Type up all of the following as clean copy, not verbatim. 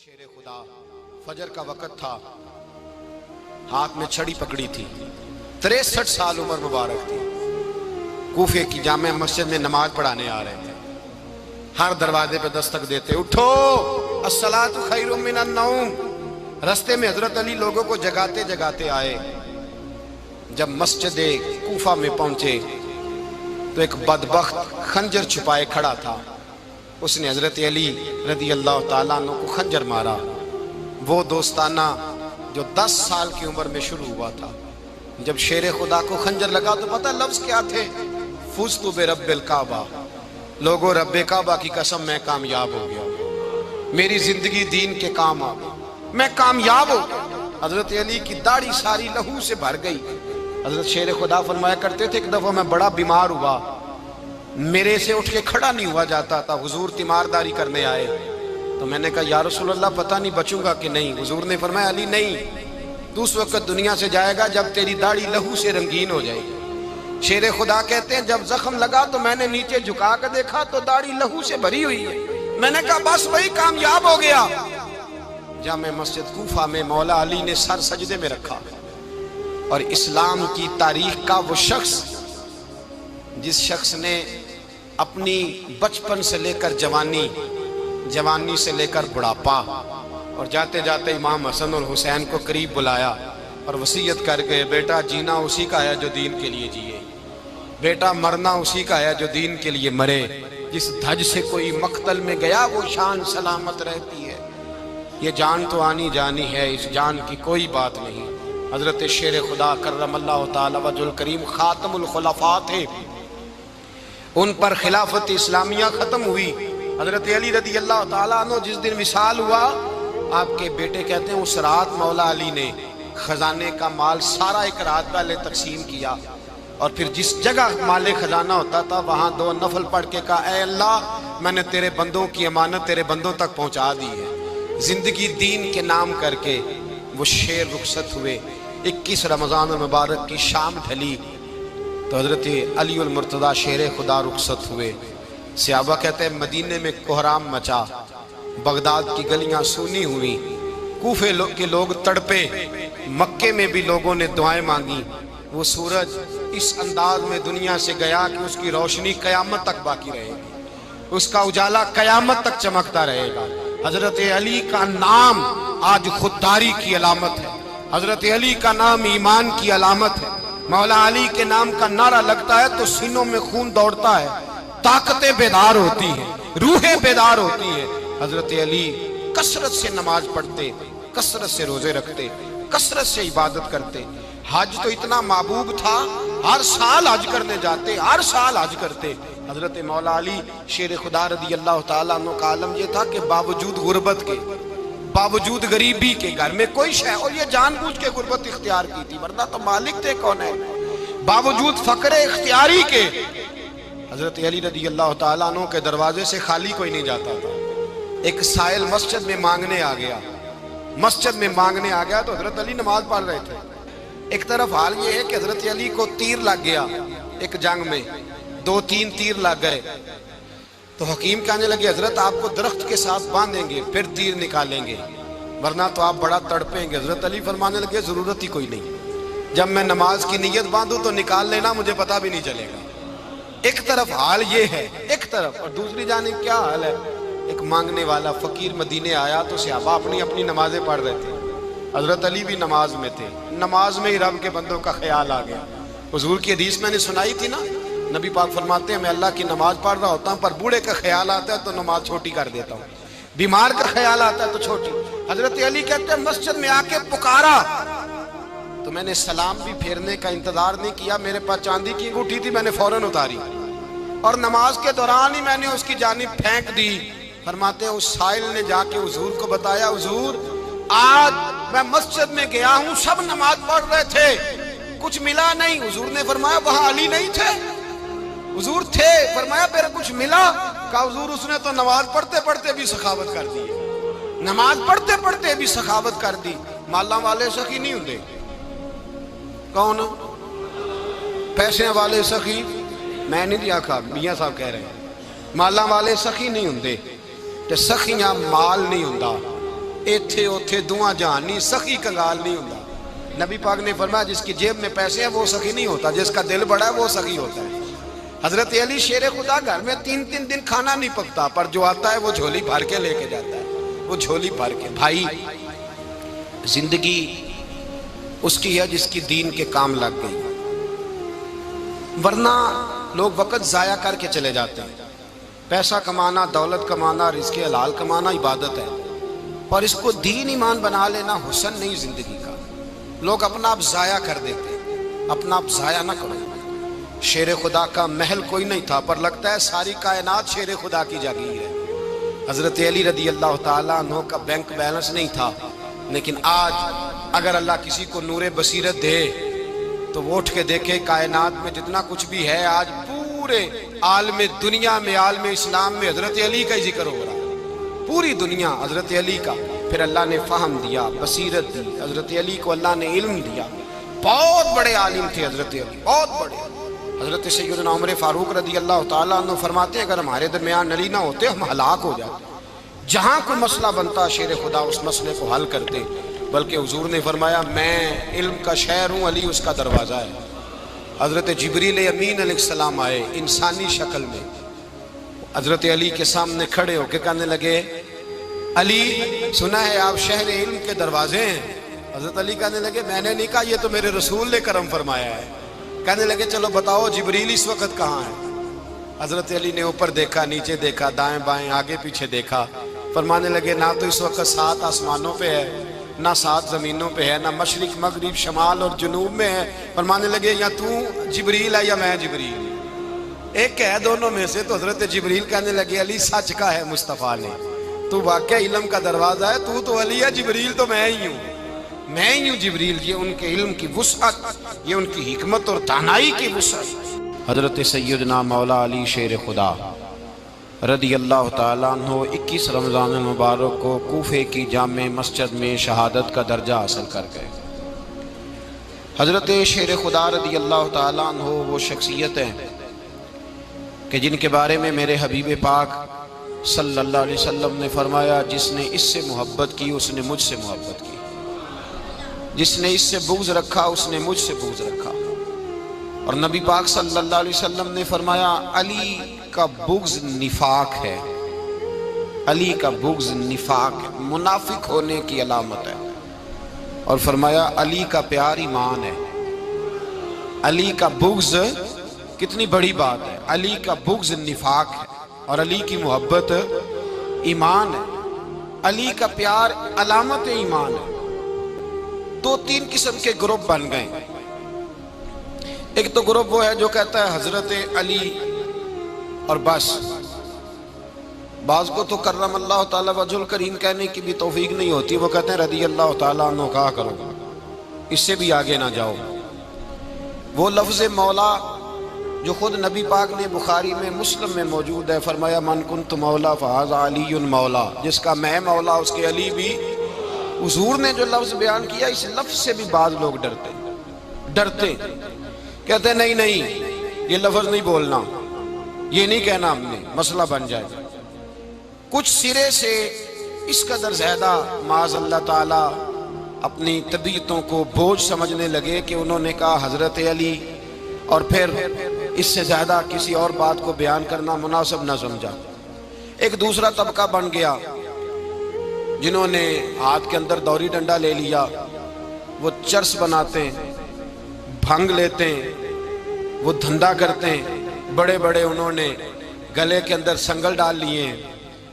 شیر خدا فجر کا وقت تھا، ہاتھ میں چھڑی پکڑی تھی، 63 سال عمر مبارک تھی، کوفے کی جامع مسجد میں نماز پڑھانے آ رہے تھے۔ ہر دروازے پہ دستک دیتے، اٹھو الصلاۃ خیر من النوم۔ رستے میں حضرت علی لوگوں کو جگاتے جگاتے آئے۔ جب مسجد کوفہ میں پہنچے تو ایک بدبخت خنجر چھپائے کھڑا تھا، اس نے حضرت علی رضی اللہ تعالیٰ عنہ کو خنجر مارا۔ وہ دوستانہ جو 10 سال کی عمر میں شروع ہوا تھا، جب شیر خدا کو خنجر لگا تو پتہ لفظ کیا تھے؟ فزت برب الکعبہ، لوگوں رب کعبہ کی قسم میں کامیاب ہو گیا، میری زندگی دین کے کام آ گئی، میں کامیاب ہو گیا۔ حضرت علی کی داڑھی ساری لہو سے بھر گئی۔ حضرت شیر خدا فرمایا کرتے تھے، ایک دفعہ میں بڑا بیمار ہوا، میرے سے اٹھ کے کھڑا نہیں ہوا جاتا تھا، حضور تیمارداری کرنے آئے تو میں نے کہا یا رسول اللہ پتہ نہیں بچوں گا کہ نہیں۔ حضور نے فرمایا علی نہیں، تو اس وقت دنیا سے جائے گا جب تیری داڑھی لہو سے رنگین ہو جائے گی۔ شیر خدا کہتے ہیں جب زخم لگا تو میں نے نیچے جھکا کر دیکھا تو داڑھی لہو سے بھری ہوئی ہے، میں نے کہا بس وہی کامیاب ہو گیا۔ جامع مسجد کوفہ میں مولا علی نے سر سجدے میں رکھا، اور اسلام کی تاریخ کا وہ شخص جس شخص نے اپنی بچپن سے لے کر جوانی، جوانی سے لے کر بڑھاپا، اور جاتے جاتے امام حسن اور حسین کو قریب بلایا اور وصیت کر کے بیٹا جینا اسی کا ہے جو دین کے لیے جیے، بیٹا مرنا اسی کا ہے جو دین کے لیے مرے، جس دھج سے کوئی مقتل میں گیا وہ شان سلامت رہتی ہے، یہ جان تو آنی جانی ہے، اس جان کی کوئی بات نہیں۔ حضرت شیر خدا کرم اللہ تعالی وجہ الکریم خاتم الخلفاء تھے، ان پر خلافت اسلامیہ ختم ہوئی۔ حضرت علی رضی اللہ تعالیٰ عنہ جس دن وصال ہوا، آپ کے بیٹے کہتے ہیں اس رات مولا علی نے خزانے کا مال سارا ایک رات پہلے تقسیم کیا، اور پھر جس جگہ مال خزانہ ہوتا تھا وہاں 2 نفل پڑھ کے کہا اے اللہ میں نے تیرے بندوں کی امانت تیرے بندوں تک پہنچا دی ہے۔ زندگی دین کے نام کر کے وہ شیر رخصت ہوئے۔ 21 رمضان المبارک کی شام ڈھلی تو حضرت علی المرتضیٰ شیر خدا رخصت ہوئے۔ صحابہ کہتے ہیں مدینے میں کوہرام مچا، بغداد کی گلیاں سونی ہوئی، کوفے کے لوگ تڑپے، مکے میں بھی لوگوں نے دعائیں مانگی۔ وہ سورج اس انداز میں دنیا سے گیا کہ اس کی روشنی قیامت تک باقی رہے گی، اس کا اجالا قیامت تک چمکتا رہے گا۔ حضرت علی کا نام آج خودداری کی علامت ہے، حضرت علی کا نام ایمان کی علامت ہے۔ مولا علی کے نام کا نعرہ لگتا ہے تو سینوں میں خون دوڑتا ہے، طاقتیں بیدار ہوتی ہیں، روحیں بیدار ہوتی ہیں۔ حضرت علی کثرت سے نماز پڑھتے، کثرت سے روزے رکھتے، کثرت سے عبادت کرتے۔ حج تو اتنا محبوب تھا، ہر سال حج کرنے جاتے، ہر سال حج کرتے۔ حضرت مولا علی شیر خدا رضی اللہ تعالیٰ عنہ کا عالم یہ تھا کہ باوجود غربت کے، باوجود غریبی کے، گھر میں کوئی شے، اور یہ جان بوجھ کے غربت اختیار کی تھی ورنہ تو مالک تھے کون ہے، باوجود فقر اختیاری کے حضرت علی رضی اللہ تعالیٰ عنہ کے دروازے سے خالی کوئی نہیں جاتا تھا۔ ایک سائل مسجد میں مانگنے آ گیا، مسجد میں مانگنے آ گیا تو حضرت علی نماز پڑھ رہے تھے۔ ایک طرف حال یہ ہے کہ حضرت علی کو تیر لگ گیا، ایک جنگ میں 2-3 تیر لگ گئے تو حکیم کہنے لگے حضرت آپ کو درخت کے ساتھ باندھیں گے پھر تیر نکالیں گے ورنہ تو آپ بڑا تڑپیں گے۔ حضرت علی فرمانے لگے ضرورت ہی کوئی نہیں، جب میں نماز کی نیت باندھوں تو نکال لینا، مجھے پتہ بھی نہیں چلے گا۔ ایک طرف حال یہ ہے، ایک طرف، اور دوسری جانب کیا حال ہے؟ ایک مانگنے والا فقیر مدینے آیا تو صحابہ اپنی اپنی نمازیں پڑھ رہے تھے، حضرت علی بھی نماز میں تھے، نماز میں ہی رب کے بندوں کا خیال آ گیا۔ حضور کی حدیث میں نے سنائی تھی نا، نبی پاک فرماتے ہیں میں اللہ کی نماز پڑھ رہا ہوتا ہوں پر بوڑھے کا خیال آتا ہے تو نماز چھوٹی کر دیتا ہوں، بیمار کا خیال آتا ہے تو چھوٹی۔ حضرت علی کہتے ہیں مسجد میں آ کے پکارا تو میں نے سلام بھی پھیرنے کا انتظار نہیں کیا، میرے پاس چاندی کی انگوٹھی تھی، میں نے فوراً اتاری اور نماز کے دوران ہی میں نے اس کی جانب پھینک دی۔ فرماتے ہیں اس سائل نے جا کے حضور کو بتایا حضور آج میں مسجد میں گیا ہوں، سب نماز پڑھ رہے تھے، کچھ ملا نہیں۔ حضور نے فرمایا وہاں علی نہیں تھے؟ حضور تھے۔ فرمایا پھر کچھ ملا؟ کہا حضور اس نے تو نماز پڑھتے پڑھتے بھی سخاوت کر دی، نماز پڑھتے پڑھتے بھی سخاوت کر دی۔ مالاں والے سخی نہیں ہوندے، کون؟ پیسے والے سخی میں نہیں دیا کھا، میاں صاحب کہہ رہے ہیں مالاں والے سخی نہیں ہوندے، تے سخیاں مال نہیں ہوندا، ایتھے اوتھے دعا جہان نہیں، سخی کنگال نہیں ہوتا۔ نبی پاک نے فرمایا جس کی جیب میں پیسے ہیں وہ سخی نہیں ہوتا، جس کا دل بڑا ہے وہ سخی ہوتا ہے۔ حضرت علی شیر خدا گھر میں 3 دن کھانا نہیں پکتا، پر جو آتا ہے وہ جھولی بھر کے لے کے جاتا ہے، وہ جھولی بھر کے۔ بھائی زندگی اس کی ہے جس کی دین کے کام لگ گئی، ورنہ لوگ وقت ضائع کر کے چلے جاتے ہیں۔ پیسہ کمانا، دولت کمانا، رزق حلال کمانا عبادت ہے، پر اس کو دین ایمان بنا لینا حسن نہیں زندگی کا۔ لوگ اپنا آپ ضائع کر دیتے ہیں، اپنا آپ ضائع نہ کرو۔ شیر خدا کا محل کوئی نہیں تھا، پر لگتا ہے ساری کائنات شیر خدا کی جاگیر ہے۔ حضرت علی رضی اللہ تعالیٰ عنہ کا بینک بیلنس نہیں تھا، لیکن آج اگر اللہ کسی کو نور بصیرت دے تو وہ اٹھ کے دیکھے کائنات میں جتنا کچھ بھی ہے، آج پورے عالم دنیا میں، عالم اسلام میں حضرت علی کا ہی ذکر ہو رہا ہے، پوری دنیا حضرت علی کا۔ پھر اللہ نے فہم دیا، بصیرت دی، حضرت علی کو اللہ نے علم دیا۔ بہت بڑے عالم تھے حضرت علی، بہت بڑے۔ حضرت سیدنا عمر فاروق رضی اللہ تعالیٰ عنہ فرماتے ہیں اگر ہمارے درمیان علی نہ ہوتے ہم ہلاک ہو جاتے، جہاں کوئی مسئلہ بنتا شیر خدا اس مسئلے کو حل کرتے، بلکہ حضور نے فرمایا میں علم کا شہر ہوں، علی اس کا دروازہ ہے۔ حضرت جبریل امین علیہ السلام آئے انسانی شکل میں، حضرت علی کے سامنے کھڑے ہو کے کہنے لگے علی سنا ہے آپ شہر علم کے دروازے ہیں۔ حضرت علی کہنے لگے میں نے نہیں کہا، یہ تو میرے رسول نے کرم فرمایا ہے۔ کہنے لگے چلو بتاؤ جبریل اس وقت کہاں ہے؟ حضرت علی نے اوپر دیکھا، نیچے دیکھا، دائیں بائیں آگے پیچھے دیکھا، فرمانے لگے نہ تو اس وقت 7 آسمانوں پہ ہے، نہ 7 زمینوں پہ ہے، نہ مشرق مغرب شمال اور جنوب میں ہے۔ فرمانے لگے یا تو جبریل ہے یا میں جبریل، ایک ہے دونوں میں سے۔ تو حضرت جبریل کہنے لگے علی سچ کا ہے مصطفیٰ نے، تو واقعہ علم کا دروازہ ہے، تو علی ہے، جبریل تو میں ہی ہوں، میں ہی ہوں جبریل۔ یہ ان کے علم کی وسعت، یہ ان کی حکمت اور دانائی کی وسعت۔ حضرت سیدنا مولا علی شیر خدا رضی اللہ تعالیٰ عنہ 21 رمضان المبارک کو کوفے کی جامع مسجد میں شہادت کا درجہ حاصل کر گئے۔ حضرت شیر خدا رضی اللہ تعالیٰ عنہ وہ شخصیت ہیں کہ جن کے بارے میں میرے حبیب پاک صلی اللہ علیہ وسلم نے فرمایا جس نے اس سے محبت کی اس نے مجھ سے محبت کی، جس نے اس سے بغض رکھا اس نے مجھ سے بغض رکھا۔ اور نبی پاک صلی اللہ علیہ وسلم نے فرمایا علی کا بغض نفاق ہے، علی کا بغض نفاق ہے، منافق ہونے کی علامت ہے۔ اور فرمایا علی کا پیار ایمان ہے، علی کا بغض کتنی بڑی بات ہے، علی کا بغض نفاق ہے اور علی کی محبت ایمان ہے، علی کا پیار علامت ایمان ہے۔ 2-3 قسم کے گروپ بن گئے۔ ایک تو گروپ وہ ہے جو کہتا ہے حضرت علی اور بس، بعض کو تو کرم اللہ تعالیٰ وجہ الکریم کہنے کی بھی توفیق نہیں ہوتی، وہ کہتے ہیں رضی اللہ تعالیٰ عنہ کہا کرو، اس سے بھی آگے نہ جاؤ۔ وہ لفظ مولا جو خود نبی پاک نے بخاری میں مسلم میں موجود ہے، فرمایا من کنت مولا فہذا علی مولا، جس کا میں مولا اس کے علی بھی۔ حضور نے جو لفظ بیان کیا اس لفظ سے بھی بعض لوگ ڈرتے کہتے ہیں نہیں یہ لفظ نہیں بولنا، یہ نہیں کہنا، ہم نے مسئلہ بن جائے۔ کچھ سرے سے اس قدر زیادہ معاذ اللہ تعالیٰ اپنی طبیعتوں کو بوجھ سمجھنے لگے کہ انہوں نے کہا حضرت علی، اور پھر اس سے زیادہ کسی اور بات کو بیان کرنا مناسب نہ سمجھا۔ ایک دوسرا طبقہ بن گیا جنہوں نے ہاتھ کے اندر دوری ڈنڈا لے لیا، وہ چرس بناتے ہیں، بھنگ لیتے ہیں، وہ دھندا کرتے ہیں، بڑے بڑے انہوں نے گلے کے اندر سنگل ڈال لیے ہیں،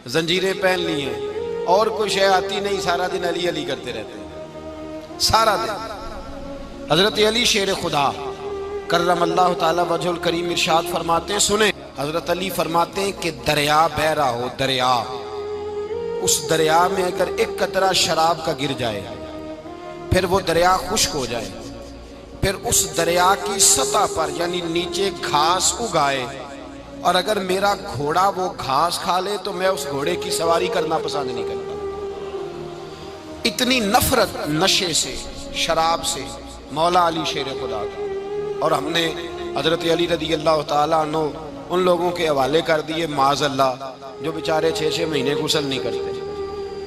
زنجیریں پہن لی ہیں، اور کوئی شے آتی نہیں، سارا دن علی علی کرتے رہتے ہیں سارا دن۔ حضرت علی شیر خدا کرم اللہ تعالیٰ وجہ الکریم ارشاد فرماتے ہیں، سنیں، حضرت علی فرماتے ہیں کہ دریا بہ رہا ہو، دریا، اس دریا میں اگر ایک قطرہ شراب کا گر جائے پھر وہ دریا خشک ہو جائے، پھر اس دریا کی سطح پر یعنی نیچے گھاس اگائے، اور اگر میرا گھوڑا وہ گھاس کھا لے تو میں اس گھوڑے کی سواری کرنا پسند نہیں کرتا۔ اتنی نفرت نشے سے، شراب سے مولا علی شیر خدا کا۔ اور ہم نے حضرت علی رضی اللہ تعالیٰ عنہ ان لوگوں کے حوالے کر دیے معاذ اللہ جو بیچارے 6 مہینے غسل نہیں کرتے،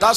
10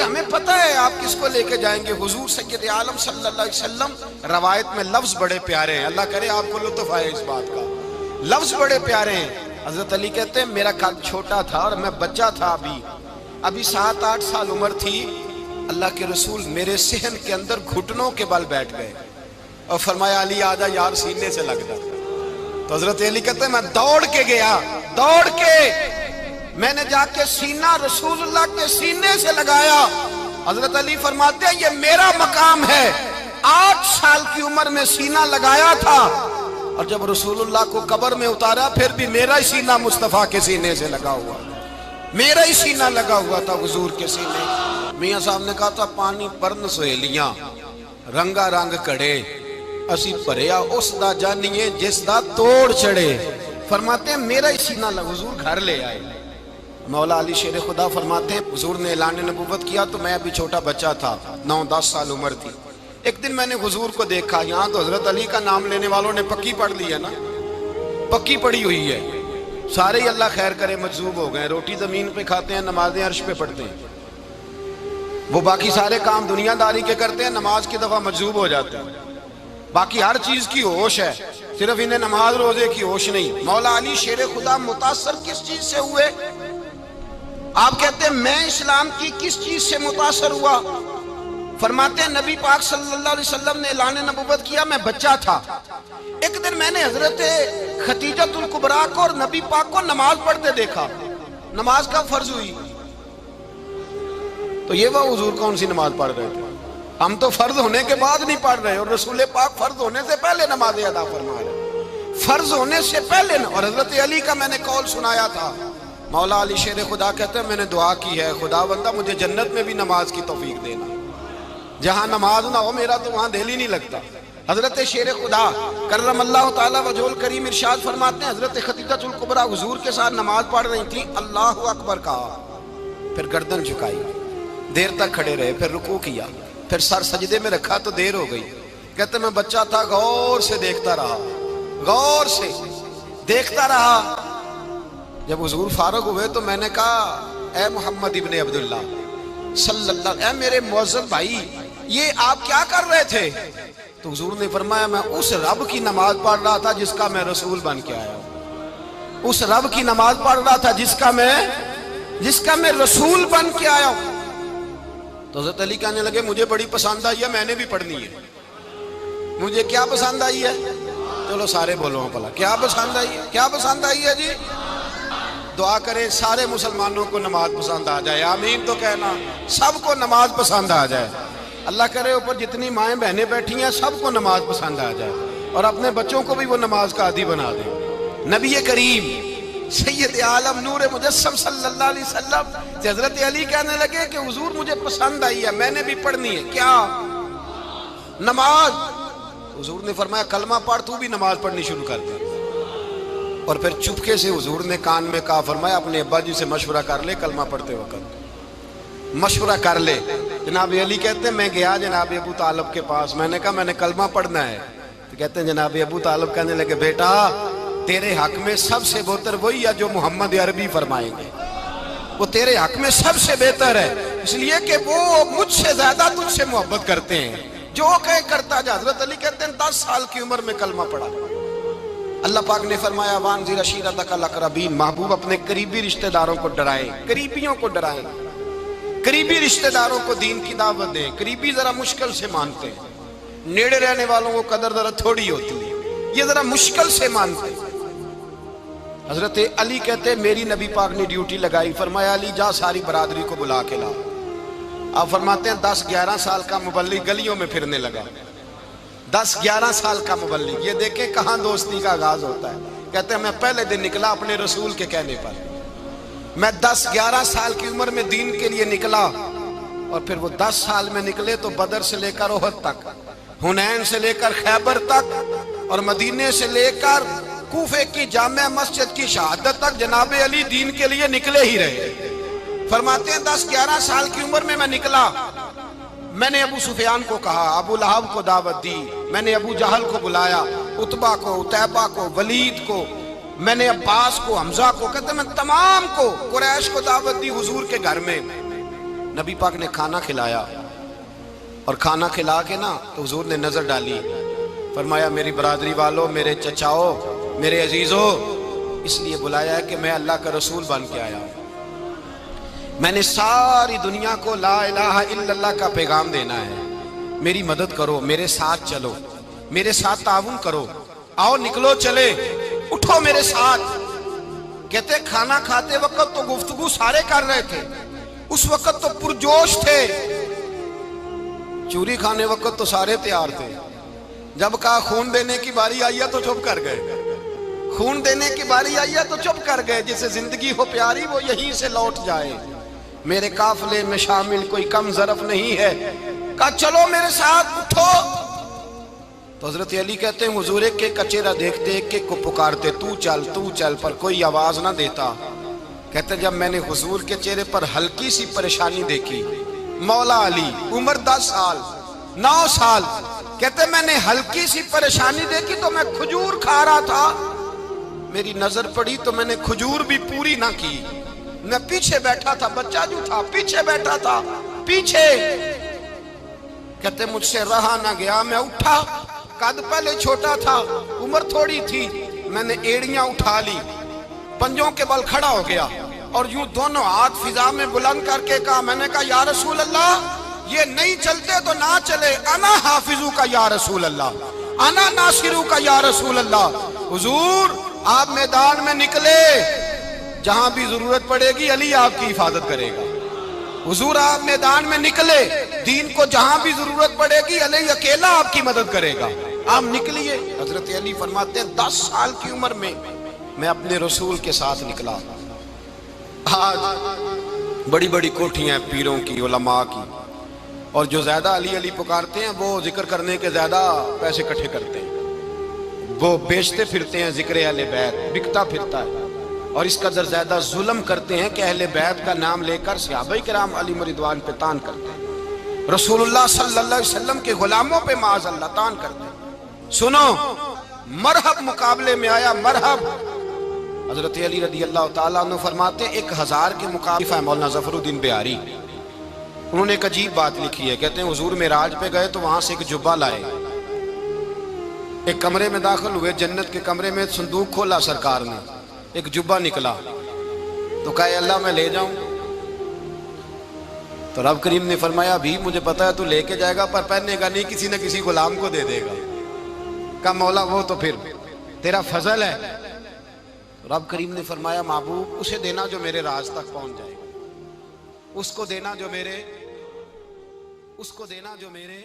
ہمیں پتہ ہے آپ کس کو لے کے جائیں گے، حضور سید عالم صلی اللہ علیہ وسلم۔ روایت میں لفظ بڑے پیارے ہیں، اللہ کرے آپ کو لطف آئے اس بات کا، لفظ بڑے پیارے ہیں۔ حضرت علی کہتے ہیں میرا قد چھوٹا تھا اور میں بچہ تھا، ابھی 7-8 سال عمر تھی، اللہ کے رسول میرے صحن کے اندر گھٹنوں کے بل بیٹھ گئے اور فرمایا علی آجا یار سینے سے لگ جا۔ تو حضرت علی کہتے ہیں میں دوڑ کے گیا، دوڑ کے میں نے جا کے سینہ رسول اللہ کے سینے سے لگایا۔ حضرت علی فرماتے ہیں یہ میرا مقام ہے، 8 سال کی عمر میں سینہ لگایا تھا، اور جب رسول اللہ کو قبر میں اتارا پھر بھی میرا ہی سینہ مصطفیٰ کے سینے سے لگا ہوا، میرا ہی سینہ لگا ہوا تھا حضور کے سینے۔ میاں صاحب نے کہا تھا پانی پرن سہیلیاں رنگا رنگ کڑے، اسی پریا اس دا جانیے جس دا توڑ چڑے۔ فرماتے ہیں میرا ہی سینہ لگا، حضور گھر لے آئے۔ مولا علی شیر خدا فرماتے ہیں حضور نے اعلان نبوت کیا تو میں ابھی چھوٹا بچہ تھا، 9-10 سال عمر تھی۔ ایک دن میں نے حضور کو دیکھا، یہاں تو حضرت علی کا نام لینے والوں نے پکی پڑھ لی ہے نا، پکی پڑھی ہوئی ہے، سارے ہی اللہ خیر کرے مجذوب ہو گئے، روٹی زمین پہ کھاتے ہیں، نمازیں عرش پہ پڑھتے ہیں، وہ باقی سارے کام دنیا داری کے کرتے ہیں، نماز کی دفعہ مجذوب ہو جاتے ہیں، باقی ہر چیز کی ہوش ہے، صرف انہیں نماز روزے کی ہوش نہیں۔ مولا علی شیر خدا متاثر کس چیز سے ہوئے؟ آپ کہتے ہیں میں اسلام کی کس چیز سے متاثر ہوا؟ فرماتے ہیں نبی پاک صلی اللہ علیہ وسلم نے اعلان نبوت کیا، میں بچہ تھا، ایک دن میں نے حضرت خدیجۃ الکبریٰ کو اور نبی پاک کو نماز پڑھتے دیکھا، نماز کا فرض ہوئی تو یہ وہ حضور کون سی نماز پڑھ رہے تھے؟ ہم تو فرض ہونے کے بعد نہیں پڑھ رہے، اور رسول پاک فرض ہونے سے پہلے نماز ادا فرما رہے، فرض ہونے سے پہلے۔ اور حضرت علی کا میں نے قول سنایا تھا، مولا علی شیر خدا کہتے ہیں میں نے دعا کی ہے خدا بندہ مجھے جنت میں بھی نماز کی توفیق دینا، جہاں نماز نہ ہو میرا تو وہاں دل ہی نہیں لگتا۔ حضرت شیر خدا کرم اللہ تعالیٰ وجہ الکریم ارشاد فرماتے ہیں حضرت خدیجۃ الکبریٰ حضور کے ساتھ نماز پڑھ رہی تھیں، اللہ اکبر کہا، پھر گردن جھکائی، دیر تک کھڑے رہے، پھر رکوع کیا، پھر سر سجدے میں رکھا تو دیر ہو گئی۔ کہتے میں بچہ تھا، غور سے دیکھتا رہا، غور سے دیکھتا رہا۔ جب حضور فارغ ہوئے تو میں نے کہا اے محمد ابن عبداللہ صلی اللہ، اے میرے معزز بھائی یہ آپ کیا کر رہے تھے؟ تو حضور نے فرمایا میں اس رب کی نماز پڑھ رہا تھا جس کا میں رسول بن کے آیا ہوں، اس رب کی نماز پڑھ رہا تھا جس کا میں رسول بن کے آیا ہوں۔ تو حضرت علی کہنے لگے مجھے بڑی پسند آئی ہے، میں نے بھی پڑھنی ہے۔ مجھے کیا پسند آئی ہے؟ چلو سارے بولو پلا، کیا پسند آئی ہے؟ کیا پسند آئی ہے جی؟ دعا کرے سارے مسلمانوں کو نماز پسند آ جائے، آمین تو کہنا، سب کو نماز پسند آ جائے۔ اللہ کرے اوپر جتنی مائیں بہنیں بیٹھی ہیں سب کو نماز پسند آ جائے، اور اپنے بچوں کو بھی وہ نماز کا عادی بنا دیں۔ نبی کریم سید عالم نور مجسم صلی اللہ علیہ وسلم سے حضرت علی کہنے لگے کہ حضور مجھے پسند آئی ہے، میں نے بھی پڑھنی ہے، کیا؟ نماز۔ حضور نے فرمایا کلمہ پڑھ، تو بھی نماز پڑھنی شروع کر دے۔ اور پھر چپکے سے حضور نے کان میں کہا، فرمایا اپنے ابا جی سے مشورہ کر لے، کلمہ پڑھتے وقت مشورہ کر لے۔ جناب علی کہتے ہیں میں گیا جناب ابو طالب کے پاس، میں نے کہا میں نے کلمہ پڑھنا ہے، تو کہتے ہیں جناب ابو طالب کہنے لگے بیٹا تیرے حق میں سب سے بہتر وہی ہے جو محمد عربی فرمائیں گے، وہ تیرے حق میں سب سے بہتر ہے، اس لیے کہ وہ مجھ سے زیادہ تجھ سے محبت کرتے ہیں، جو کہے کرتا جا۔ حضرت علی کہتے ہیں 10 سال کی عمر میں کلمہ پڑھا۔ اللہ پاک نے فرمایا وانذر عشیرتک الاقربین، محبوب اپنے قریبی رشتہ داروں کو ڈرائیں، قریبیوں کو ڈرائیں، قریبی رشتہ داروں کو دین کی دعوت دیں۔ قریبی ذرا مشکل سے مانتے ہیں، نیڑے رہنے والوں کو قدر ذرا تھوڑی ہوتی ہے، یہ ذرا مشکل سے مانتے ہیں۔ حضرت علی کہتے ہیں میری نبی پاک نے ڈیوٹی لگائی، فرمایا علی جا ساری برادری کو بلا کے لا۔ آپ فرماتے ہیں 10-11 سال کا مبلغ گلیوں میں پھرنے لگا، 10-11 سال کا مبلغ، یہ دیکھیں کہاں دوستی کا آغاز ہوتا ہے۔ کہتے ہیں میں پہلے دن نکلا اپنے رسول کے کہنے پر، میں 10-11 سال کی عمر میں دین کے لیے نکلا، اور پھر وہ 10 سال میں نکلے تو بدر سے لے کر احد تک، حنین سے لے کر خیبر تک، اور مدینے سے لے کر کوفے کی جامع مسجد کی شہادت تک جناب علی دین کے لیے نکلے ہی رہے۔ فرماتے ہیں 10-11 سال کی عمر میں نکلا، میں نے ابو سفیان کو کہا، ابو لہب کو دعوت دی، میں نے ابو جہل کو بلایا، عتبہ کو، عتیبہ کو، ولید کو، میں نے عباس کو، حمزہ کو، کہتے میں تمام کو، قریش کو دعوت دی حضور کے گھر میں۔ نبی پاک نے کھانا کھلایا اور کھانا کھلا کے نا تو حضور نے نظر ڈالی، فرمایا میری برادری والوں، میرے چچاؤ، میرے عزیزو، اس لیے بلایا ہے کہ میں اللہ کا رسول بن کے آیا ہوں، میں نے ساری دنیا کو لا الہ الا اللہ کا پیغام دینا ہے، میری مدد کرو، میرے ساتھ چلو، میرے ساتھ تعاون کرو، آؤ نکلو چلے، اٹھو میرے ساتھ۔ کہتے کھانا کھاتے وقت تو گفتگو سارے کر رہے تھے، اس وقت تو پرجوش تھے، چوری کھانے وقت تو سارے تیار تھے، جب کہا خون دینے کی باری آئی ہے تو چپ کر گئے، خون دینے کی باری آئی ہے تو چپ کر گئے، جسے زندگی ہو پیاری وہ یہیں سے لوٹ جائے، میرے قافلے میں شامل کوئی کم ظرف نہیں ہے، کہا چلو میرے ساتھ اٹھو۔ تو حضرت علی کہتے ہیں حضور ایک ایک کا چہرہ دیکھتے، ایک ایک کو پکارتے، تو چل، پر کوئی آواز نہ دیتا۔ کہتے جب میں نے حضور کے چہرے پر ہلکی سی پریشانی دیکھی، مولا علی عمر 10 سال 9 سال، کہتے میں نے ہلکی سی پریشانی دیکھی تو میں کھجور کھا رہا تھا، میری نظر پڑی تو میں نے کھجور بھی پوری نہ کی، میں پیچھے بیٹھا تھا، بچہ جو تھا پیچھے بیٹھا تھا، پیچھے۔ کہتے مجھ سے رہا نہ گیا، میں اٹھا، قد پہلے چھوٹا تھا، عمر تھوڑی تھی، میں نے ایڑیاں اٹھا لی، پنجوں کے بل کھڑا ہو گیا اور یوں دونوں ہاتھ فضا میں بلند کر کے کہا، میں نے کہا یا رسول اللہ یہ نہیں چلتے تو نہ چلے، انا حافظو کا یا رسول اللہ، انا ناصرو کا یا رسول اللہ۔ حضور آپ میدان میں نکلے، جہاں بھی ضرورت پڑے گی علی آپ کی حفاظت کرے گا، حضور آپ میدان میں نکلے، دین کو جہاں بھی ضرورت پڑے گی علی اکیلا آپ کی مدد کرے گا، آپ نکلیے۔ حضرت علی فرماتے ہیں 10 سال کی عمر میں میں اپنے رسول کے ساتھ نکلا۔ آج بڑی بڑی کوٹھیاں ہیں پیروں کی، علماء کی، اور جو زیادہ علی علی پکارتے ہیں وہ ذکر کرنے کے زیادہ پیسے اکٹھے کرتے ہیں، وہ بیچتے پھرتے ہیں ذکر اہل بیت، بکتا پھرتا ہے، اور اس قدر زیادہ ظلم کرتے ہیں کہ اہل بیت کا نام لے کر صحابہ کرام علی رضوان پہ تان کرتے ہیں، رسول اللہ صلی اللہ علیہ وسلم کے غلاموں پہ معاذ اللہ تان کرتے ہیں۔ سنو مرحب مقابلے میں آیا، مرحب۔ حضرت علی رضی اللہ تعالیٰ عنہ فرماتے 1000 کے مقابلے مولانا ظفر الدین بہاری، انہوں نے ایک عجیب بات لکھی ہے، کہتے ہیں حضور معراج پہ گئے تو وہاں سے ایک جبہ لائے، ایک کمرے میں داخل ہوئے، جنت کے کمرے میں صندوق کھولا سرکار نے، ایک جبہ نکلا تو کہا اللہ میں لے جاؤں، تو رب کریم نے فرمایا بھی مجھے پتا ہے تو لے کے جائے گا پر پہننے گا نہیں، کسی نہ کسی غلام کو دے دے گا۔ کہا مولا وہ تو پھر تیرا فضل ہے۔ رب کریم نے فرمایا محبوب اسے دینا جو میرے راز تک پہنچ جائے گا، اس کو دینا جو میرے